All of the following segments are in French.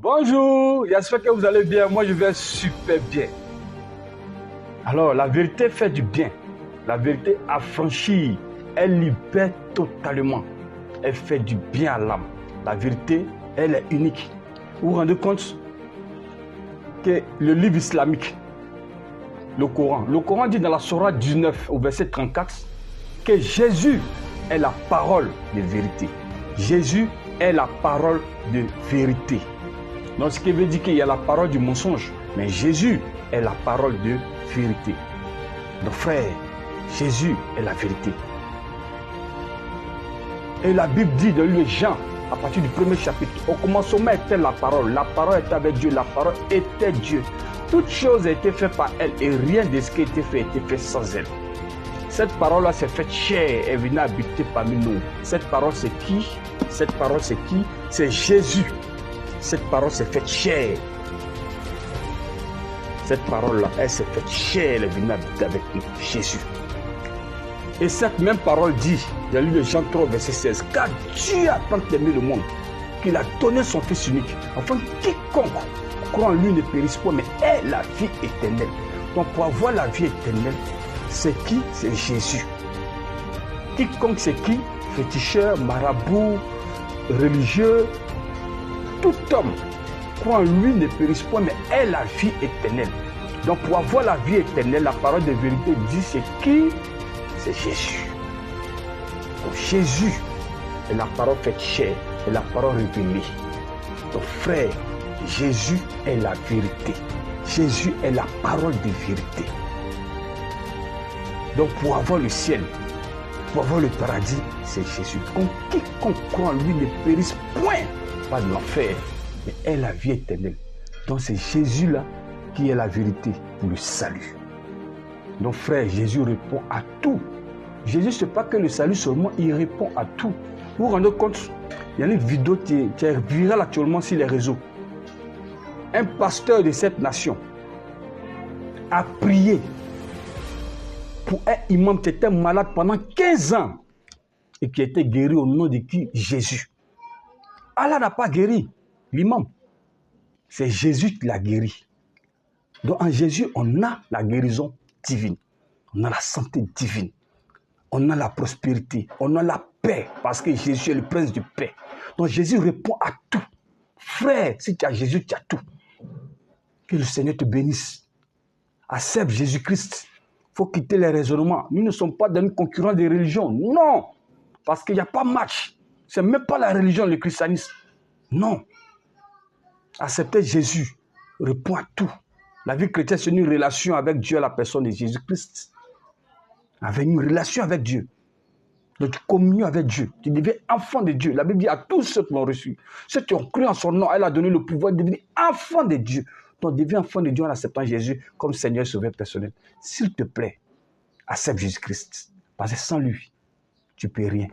Bonjour, j'espère que vous allez bien. Moi, je vais super bien. Alors, la vérité fait du bien. La vérité affranchit. Elle libère totalement. Elle fait du bien à l'âme. La vérité, elle est unique. Vous vous rendez compte que le livre islamique, le Coran dit dans la Sourate 19 au verset 34 que Jésus est la parole de vérité. Jésus est la parole de vérité. Donc, ce qui veut dire qu'il y a la parole du mensonge, mais Jésus est la parole de vérité. Donc, frère, Jésus est la vérité. Et la Bible dit dans le Jean, à partir du premier chapitre, au commencement était la parole était avec Dieu, la parole était Dieu. Toute chose a été faite par elle et rien de ce qui a été fait sans elle. Cette parole-là s'est faite chair et venue habiter parmi nous. Cette parole, c'est qui? Cette parole, c'est qui? C'est Jésus. Cette parole s'est faite chair. Cette parole-là, elle s'est faite chair, elle est venue habiter avec nous. Jésus. Et cette même parole dit, dans le livre de Jean 3, verset 16, car Dieu a tant aimé le monde qu'il a donné son Fils unique, afin que quiconque croit en lui ne périsse pas, mais ait la vie éternelle. Donc pour avoir la vie éternelle, c'est qui? C'est Jésus. Quiconque c'est qui? Féticheur, marabout, religieux, tout homme croit en lui ne périsse pas, mais ait la vie éternelle. Donc pour avoir la vie éternelle, la parole de vérité dit c'est qui? C'est Jésus. Donc Jésus est la parole faite chair, est la parole révélée. Donc frère, Jésus est la vérité. Jésus est la parole de vérité. Donc pour avoir le ciel, pour avoir le paradis, c'est Jésus. Donc quiconque croit en lui ne périsse point, pas de l'enfer, mais est la vie éternelle. Donc c'est Jésus-là qui est la vérité pour le salut. Donc frère, Jésus répond à tout. Jésus, ce n'est pas que le salut seulement, il répond à tout. Vous vous rendez compte, il y a une vidéo qui est virale actuellement sur les réseaux. Un pasteur de cette nation a prié pour un imam qui était malade pendant 15 ans et qui a été guéri au nom de qui? Jésus. Allah n'a pas guéri l'imam. C'est Jésus qui l'a guéri. Donc en Jésus, on a la guérison divine. On a la santé divine. On a la prospérité. On a la paix. Parce que Jésus est le prince de paix. Donc Jésus répond à tout. Frère, si tu as Jésus, tu as tout. Que le Seigneur te bénisse. Accepte Jésus-Christ. Il faut quitter les raisonnements. Nous ne sommes pas dans une concurrence des religions. Non. Parce qu'il n'y a pas match. Ce n'est même pas la religion, le christianisme. Non. Accepter Jésus répond à tout. La vie chrétienne, c'est une relation avec Dieu à la personne de Jésus-Christ. Avec une relation avec Dieu. Donc tu communies avec Dieu. Tu deviens enfant de Dieu. La Bible dit à tous ceux qui l'ont reçu. Ceux qui ont cru en son nom, elle a donné le pouvoir de devenir enfant de Dieu. Donc deviens enfant de Dieu en acceptant Jésus comme Seigneur et Sauveur personnel. S'il te plaît, accepte Jésus-Christ. Parce que sans lui, tu ne peux rien.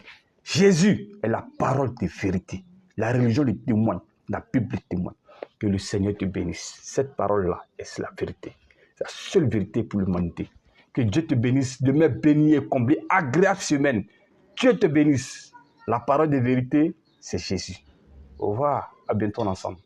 Jésus est la parole de vérité. La religion le témoigne. La Bible le témoigne. Que le Seigneur te bénisse. Cette parole-là est la vérité. C'est la seule vérité pour l'humanité. Que Dieu te bénisse. Demain béni et comblé. Agréable semaine. Dieu te bénisse. La parole de vérité, c'est Jésus. Au revoir. À bientôt ensemble.